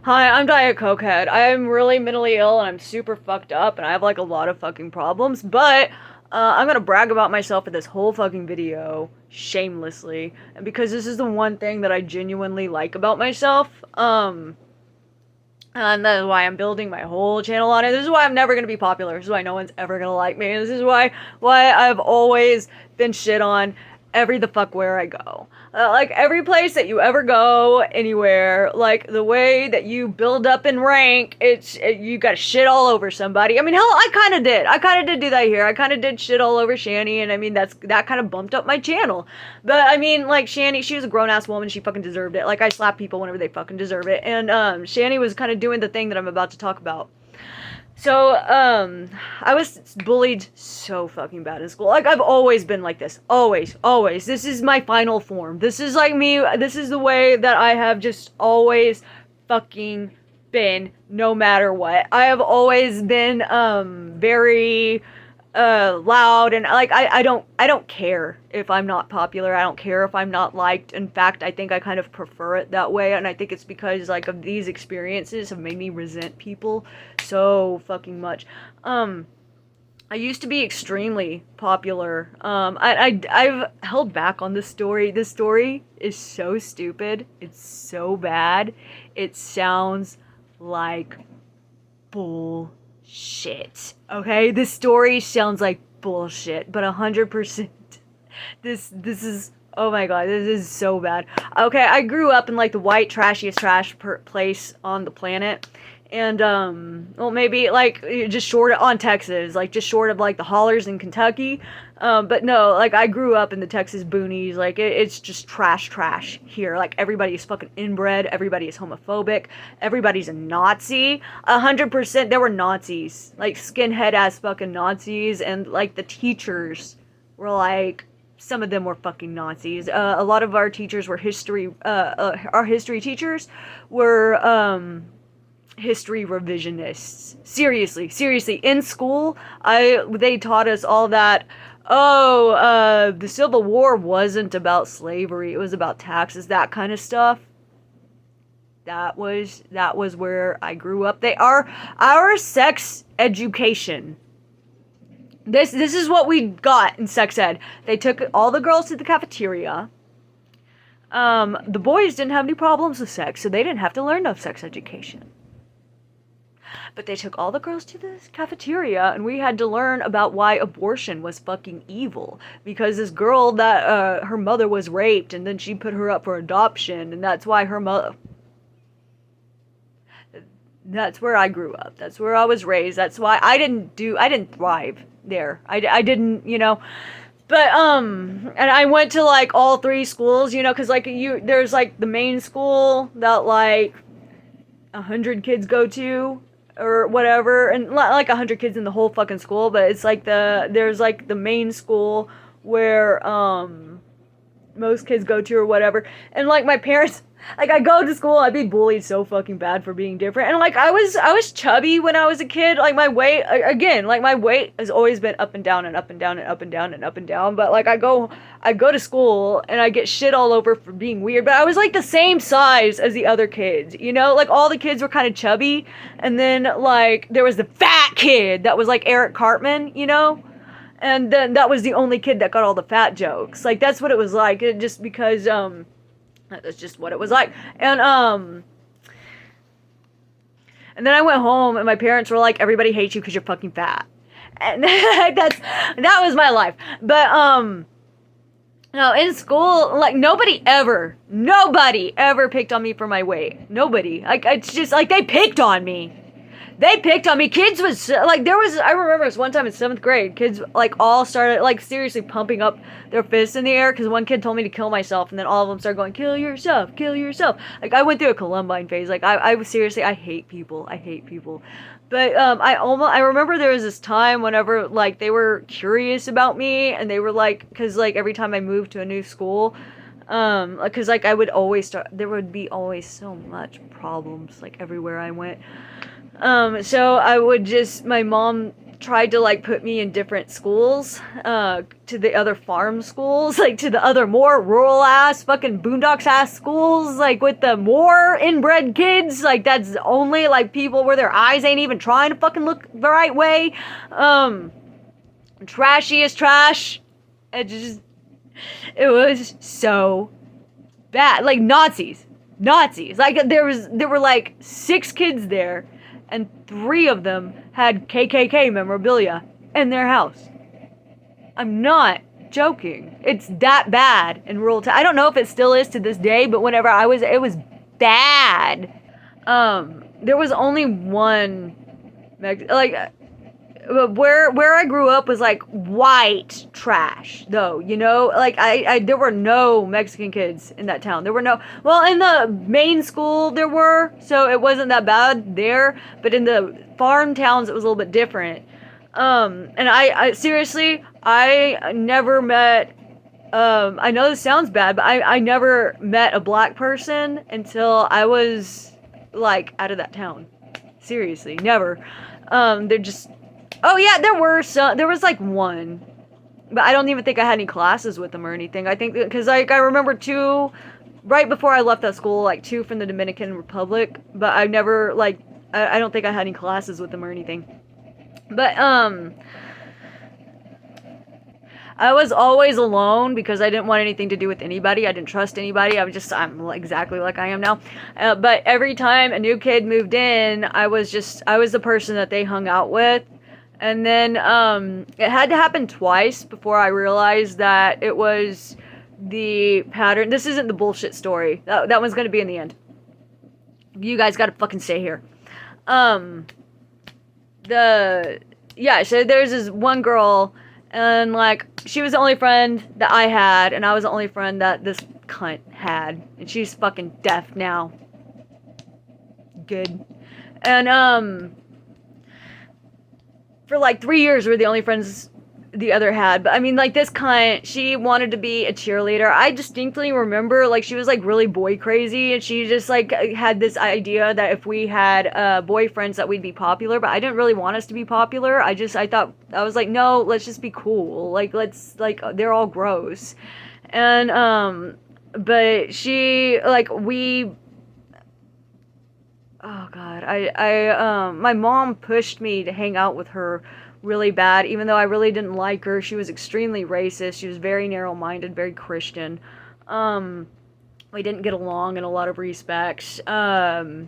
Hi, I'm Diet Cokehead. I am really mentally ill and I'm super fucked up and I have like a lot of fucking problems, but I'm gonna brag about myself in this whole fucking video shamelessly, and because this is the one thing that I genuinely like about myself, and that is why I'm building my whole channel on it. This is why I'm never gonna be popular. This is why no one's ever gonna like me. This is why I've always been shit on every the fuck where I go. Like every place that you ever go, anywhere, like the way that you build up in rank, you got shit all over somebody. I mean, hell, I kind of did do that here. I kind of did shit all over Shani, and I mean that kind of bumped up my channel. But I mean, like Shani, she was a grown ass woman. She fucking deserved it. Like I slap people whenever they fucking deserve it, and Shani was kind of doing the thing that I'm about to talk about. So, I was bullied so fucking bad in school. Like, I've always been like this. Always. This is my final form. This is like me. This is the way that I have just always fucking been, no matter what. I have always been, very, loud, and like I don't care if I'm not popular. I don't care if I'm not liked. In fact, I think I kind of prefer it that way, and I think it's because like of these experiences have made me resent people so fucking much. I used to be extremely popular. I've held back on this story. This story is so stupid. It's so bad. It sounds like bullshit. Okay, this story sounds like bullshit, but 100%. This is, oh my god, this is so bad. Okay, I grew up in like the white trashiest place on the planet. And, well, maybe, like, just short on Texas, like, just short of, like, the hollers in Kentucky, but no, like, I grew up in the Texas boonies, like, it's just trash here, like, everybody is fucking inbred, everybody is homophobic, everybody's a Nazi, 100% there were Nazis, like, skinhead-ass fucking Nazis, and, like, the teachers were, like, some of them were fucking Nazis. A lot of our teachers were our history teachers were, history revisionists. Seriously. In school, they taught us all that, the Civil War wasn't about slavery, it was about taxes, that kind of stuff. That was where I grew up. Our sex education. This is what we got in sex ed. They took all the girls to the cafeteria. The boys didn't have any problems with sex, so they didn't have to learn no sex education. But they took all the girls to this cafeteria, and we had to learn about why abortion was fucking evil. Because this girl that, her mother was raped, and then she put her up for adoption, and that's why her mother... That's where I grew up. That's where I was raised. That's why I didn't thrive there. I didn't, you know... But, and I went to, like, all three schools, you know, because, like, there's, like, the main school that, like, 100 kids go to, or whatever, and like 100 kids in the whole fucking school, but it's like there's like the main school where most kids go to or whatever, and like my parents, like I go to school, I'd be bullied so fucking bad for being different, and like I was chubby when I was a kid, like my weight, again, like my weight has always been up and down and up and down and up and down and up and down, but like I go to school and I get shit all over for being weird, but I was like the same size as the other kids, you know, like all the kids were kind of chubby, and then like there was the fat kid that was like Eric Cartman, you know, and then that was the only kid that got all the fat jokes, like that's what it was like, just because that's just what it was like. And then I went home and my parents were like, everybody hates you because you're fucking fat. And that was my life. But no, in school, like nobody ever picked on me for my weight. Nobody. Like it's just like they picked on me. Kids was, like, I remember this one time in 7th grade, kids, like, all started, like, seriously pumping up their fists in the air, because one kid told me to kill myself, and then all of them started going, kill yourself. Like, I went through a Columbine phase, like, I seriously, I hate people. But, I remember there was this time whenever, like, they were curious about me, and they were, like, because, like, every time I moved to a new school, because, like, there would be always so much problems, like, everywhere I went. So I would my mom tried to like put me in different schools, to the other farm schools, like to the other more rural ass fucking boondocks ass schools, like with the more inbred kids, like that's only like people where their eyes ain't even trying to fucking look the right way. Trashy as trash. It was so bad. Like Nazis. Like there were like 6 kids there, and 3 of them had KKK memorabilia in their house. I'm not joking. It's that bad in rural town. I don't know if it still is to this day, but whenever I was, it was bad. There was only one, where I grew up was like white trash though, you know, like I there were no Mexican kids in that town. There were no, well, in the main school there were, so it wasn't that bad there, but in the farm towns it was a little bit different. And I seriously, I never met, I know this sounds bad, but I never met a black person until I was like out of that town. Seriously, never. They're just, oh yeah, there was like one, but I don't even think I had any classes with them or anything. I think because like I remember 2 right before I left that school, like 2 from the Dominican Republic, but I never like I don't think I had any classes with them or anything. But I was always alone because I didn't want anything to do with anybody. I didn't trust anybody. I'm exactly like I am now. But every time a new kid moved in, I was the person that they hung out with. And then it had to happen twice before I realized that it was the pattern. This isn't the bullshit story. That one's going to be in the end. You guys got to fucking stay here. So there's this one girl, and like she was the only friend that I had, and I was the only friend that this cunt had, and she's fucking deaf now. Good. And for like 3 years we were the only friends the other had. But I mean, like, this cunt, she wanted to be a cheerleader. I distinctly remember, like, she was like really boy crazy, and she just like had this idea that if we had boyfriends that we'd be popular. But I didn't really want us to be popular. I thought, I was like, no, let's just be cool, like, let's, like, they're all gross. And but she, like, we, oh god, my mom pushed me to hang out with her really bad, even though I really didn't like her. She was extremely racist. She was very narrow-minded, very Christian. We didn't get along in a lot of respects. But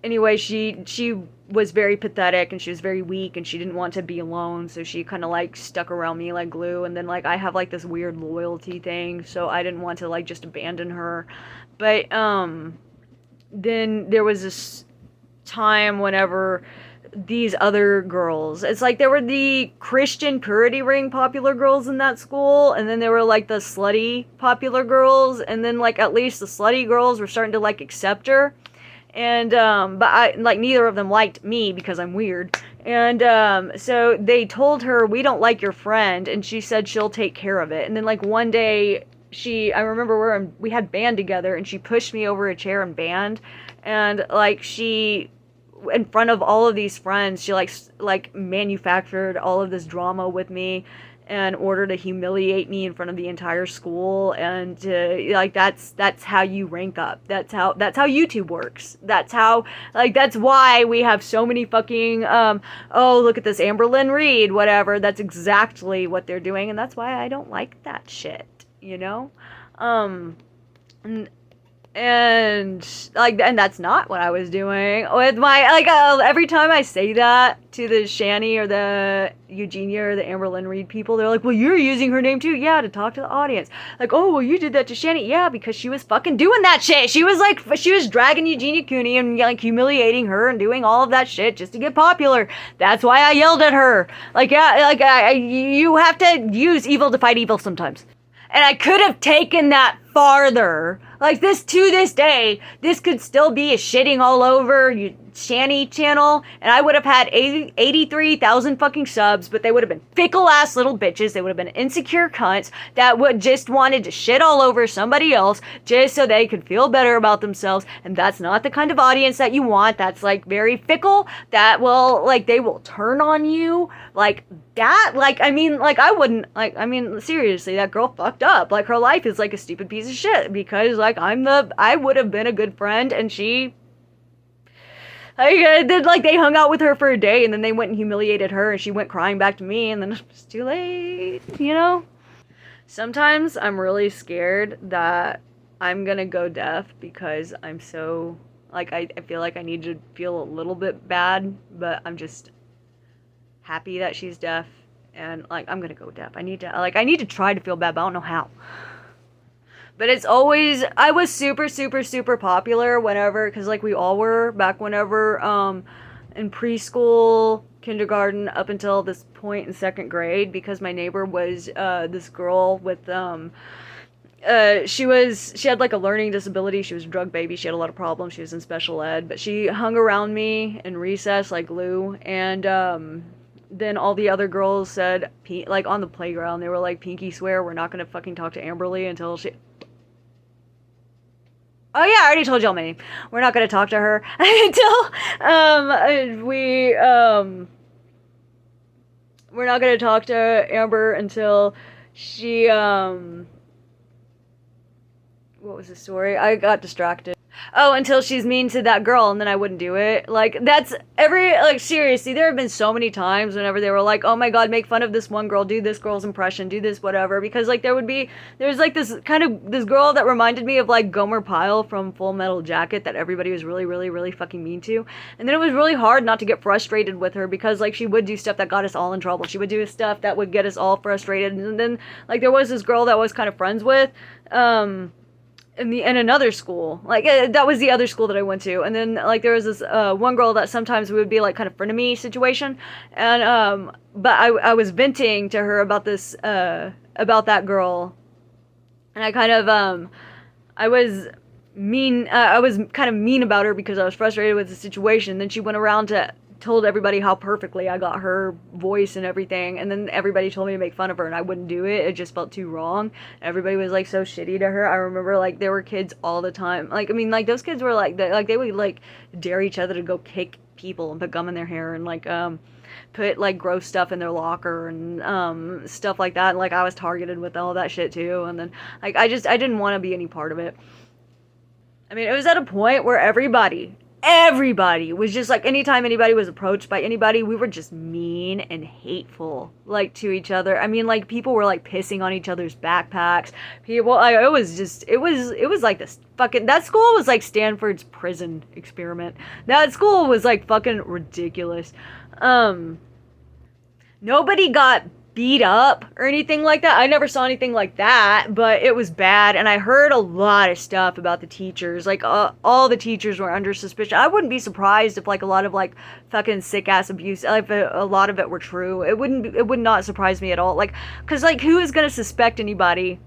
anyway, she was very pathetic, and she was very weak, and she didn't want to be alone, so she kind of like stuck around me like glue. And then like I have like this weird loyalty thing, so I didn't want to like just abandon her. But then there was this time whenever these other girls, it's like there were the Christian purity ring popular girls in that school, and then there were like the slutty popular girls, and then like at least the slutty girls were starting to like accept her. And but I, like, neither of them liked me because I'm weird. And so they told her, we don't like your friend, and she said she'll take care of it. And then like one day, I remember we had band together, and she pushed me over a chair in band, and like she, in front of all of these friends, she like manufactured all of this drama with me in order to humiliate me in front of the entire school. And like that's how you rank up. That's how YouTube works. That's how, like, that's why we have so many fucking oh, look at this Amberlynn Reed, whatever. That's exactly what they're doing, and that's why I don't like that shit, you know. And that's not what I was doing with my, like, every time I say that to the Shani or the Eugenia or the Amberlynn Reed people, they're like, well, you're using her name too. Yeah, to talk to the audience. Like, oh, well, you did that to Shani. Yeah, because she was fucking doing that shit. She was dragging Eugenia Cooney and like humiliating her and doing all of that shit just to get popular. That's why I yelled at her. Like, yeah, like you have to use evil to fight evil sometimes. And I could have taken that farther. Like, this, to this day, this could still be a shitting all over you Shanny channel, and I would have had 83,000 fucking subs, but they would have been fickle ass little bitches. They would have been insecure cunts that would just wanted to shit all over somebody else just so they could feel better about themselves, and that's not the kind of audience that you want. That's, like, very fickle, that will, like, they will turn on you, like, that, like, I mean, like, I wouldn't, like, I mean, seriously, that girl fucked up. Like, her life is, like, a stupid piece of shit, because, like, I would have been a good friend, and she... then, like, they hung out with her for a day, and then they went and humiliated her, and she went crying back to me, and then it's too late, you know? Sometimes I'm really scared that I'm gonna go deaf because I'm so, like, I feel like I need to feel a little bit bad, but I'm just happy that she's deaf, and, like, I'm gonna go deaf. I need to try to feel bad, but I don't know how. But it's always, I was super, super, super popular whenever, because, like, we all were back whenever, in preschool, kindergarten, up until this point in 2nd grade, because my neighbor was, this girl with, she had, like, a learning disability. She was a drug baby. She had a lot of problems. She was in special ed, but she hung around me in recess like glue, and, then all the other girls said, like, on the playground, they were like, pinky swear, we're not gonna fucking talk to Amberly until she... Oh yeah, I already told y'all my name. We're not gonna talk to her until, we're not gonna talk to Amber until she, what was the story? I got distracted. Oh, until she's mean to that girl, and then I wouldn't do it. Like, that's like, seriously, there have been so many times whenever they were like, oh my god, make fun of this one girl, do this girl's impression, do this whatever, because, like, there's like this girl that reminded me of, like, Gomer Pyle from Full Metal Jacket that everybody was really, really, really fucking mean to, and then it was really hard not to get frustrated with her, because, like, she would do stuff that got us all in trouble. She would do stuff that would get us all frustrated, and then, like, there was this girl that I was kind of friends with, in another school, like, that was the other school that I went to, and then, like, there was this one girl that sometimes would be, like, kind of frenemy situation, and but I was venting to her about this about that girl, and I kind of I was kind of mean about her because I was frustrated with the situation. And then she went around to told everybody how perfectly I got her voice and everything, and then everybody told me to make fun of her, and I wouldn't do it. It just felt too wrong. Everybody was, like, so shitty to her. I remember, like, there were kids all the time, like, I mean, like, those kids were like they would, like, dare each other to go kick people and put gum in their hair and, like, put, like, gross stuff in their locker and stuff like that. And, like, I was targeted with all that shit too, and then, like, I didn't want to be any part of it. I mean, it was at a point where everybody was just, like, anytime anybody was approached by anybody, we were just mean and hateful, like, to each other. I mean, like, people were, like, pissing on each other's backpacks. People, like, it was like this fucking, that school was like Stanford's prison experiment. That school was, like, fucking ridiculous. Nobody got beat up or anything like that. I never saw anything like that, but it was bad, and I heard a lot of stuff about the teachers. Like, all the teachers were under suspicion. I wouldn't be surprised if, like, a lot of, like, fucking sick-ass abuse, if a lot of it were true. It would not surprise me at all. Like, because, like, who is gonna suspect anybody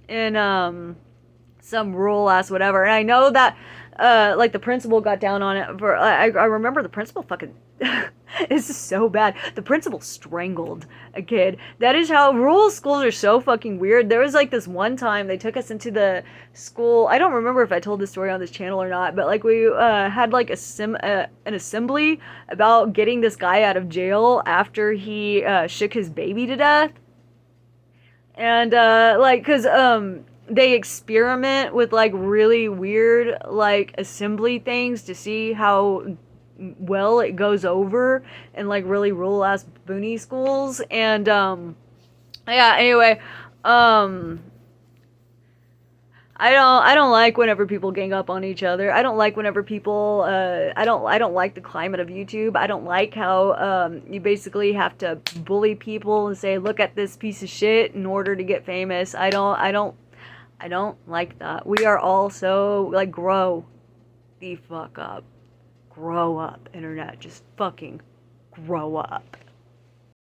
in, some rural-ass whatever? And I know that, like, the principal got down on it for, I remember the principal fucking, this is so bad. The principal strangled a kid. That is how, rural schools are so fucking weird. There was, like, this one time they took us into the school. I don't remember if I told this story on this channel or not, but, like, we, had, like, an assembly about getting this guy out of jail after he, shook his baby to death. And, like, cause, they experiment with, like, really weird, like, assembly things to see how well it goes over in, like, really rural ass boony schools. And yeah, anyway, I don't like whenever people gang up on each other. I don't like whenever people I don't like the climate of YouTube. I don't like how you basically have to bully people and say, look at this piece of shit in order to get famous. I don't like that. We are all so, like, grow the fuck up. Grow up, internet. Just fucking grow up.